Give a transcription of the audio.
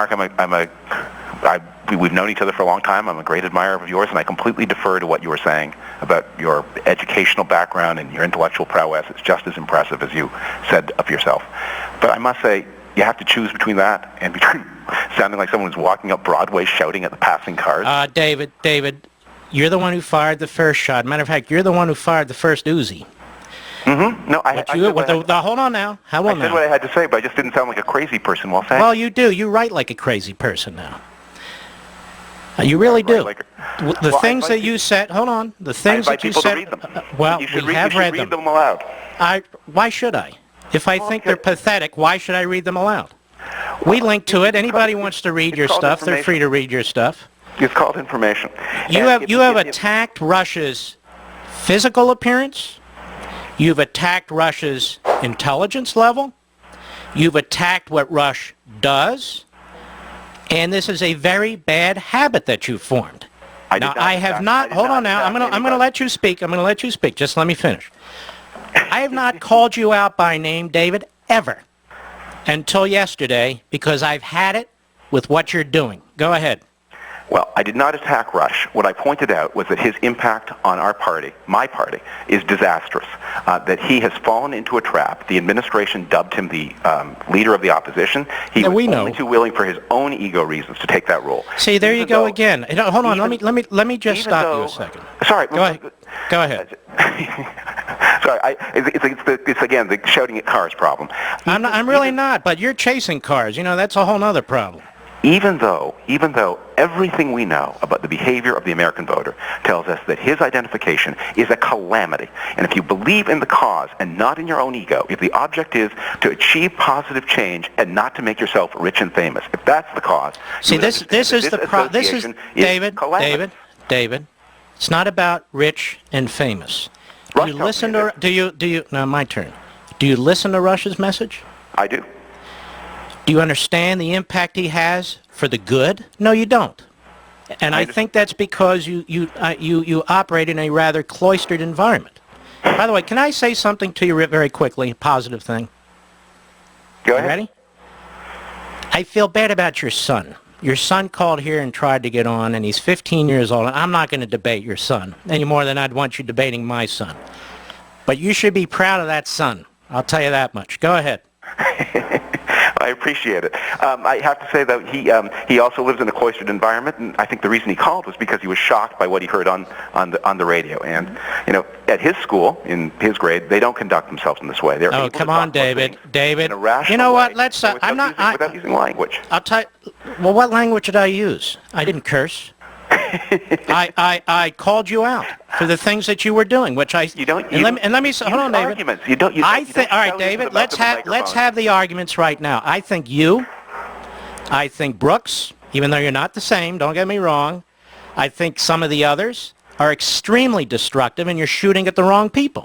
Mark, we've known each other for a long time. I'm a great admirer of yours, and I completely defer to what you were saying about your educational background and your intellectual prowess. It's just as impressive as you said of yourself. But I must say, you have to choose between that and between sounding like someone who's walking up Broadway shouting at the passing cars. David, you're the one who fired the first shot. Matter of fact, you're the one who fired the first Uzi. Mm-hmm. No, hold on now. I said what I had to say, but I just didn't sound like a crazy person while saying. Well, you do. You write like a crazy person now. You really do. The things that you said. Hold on. The things that you said. Well, we have read them. Read them aloud. Why should I? If I think they're pathetic, why should I read them aloud? We link to it. Anybody wants to read your stuff, they're free to read your stuff. It's called information. You have attacked Russia's physical appearance. You've attacked Russia's intelligence level. You've attacked what Russia does. And this is a very bad habit that you've formed. I have not. Hold on now. I'm going to let you speak. I'm going to let you speak. Just let me finish. I have not called you out by name, David, ever, until yesterday, because I've had it with what you're doing. Go ahead. Well, I did not attack Rush. What I pointed out was that his impact on our party, my party, is disastrous, that he has fallen into a trap. The administration dubbed him the leader of the opposition. He was only too willing for his own ego reasons to take that role. See, there you go again. Hold on, let me just stop you a second. Sorry. Go ahead. Sorry, it's again the shouting at cars problem. I'm really not, but you're chasing cars. You know, that's a whole other problem. Even though everything we know about the behavior of the American voter tells us that his identification is a calamity, and if you believe in the cause and not in your own ego, if the object is to achieve positive change and not to make yourself rich and famous, if that's the cause, see, this is David. It's not about rich and famous. Do you listen to? Now, my turn. Do you listen to Russia's message? I do. Do you understand the impact he has for the good? No, you don't. And I think that's because you operate in a rather cloistered environment. By the way, can I say something to you very quickly, a positive thing? Go ahead. You ready? I feel bad about your son. Your son called here and tried to get on, and he's 15 years old. And I'm not going to debate your son any more than I'd want you debating my son. But you should be proud of that son. I'll tell you that much. Go ahead. I appreciate it. I have to say that he also lives in a cloistered environment, and I think the reason he called was because he was shocked by what he heard on the radio. And you know, at his school, in his grade, they don't conduct themselves in this way. They're oh, come on, David. In a rational you know what? way, Let's. without using language. I'll tell you. Well, what language did I use? I didn't curse. I called you out for the things that you were doing, which I. You don't. Let me say. Hold on, David. Arguments. You don't. All right, David. Let's have the arguments right now. I think Brooks, even though you're not the same, don't get me wrong. I think some of the others are extremely destructive, and you're shooting at the wrong people.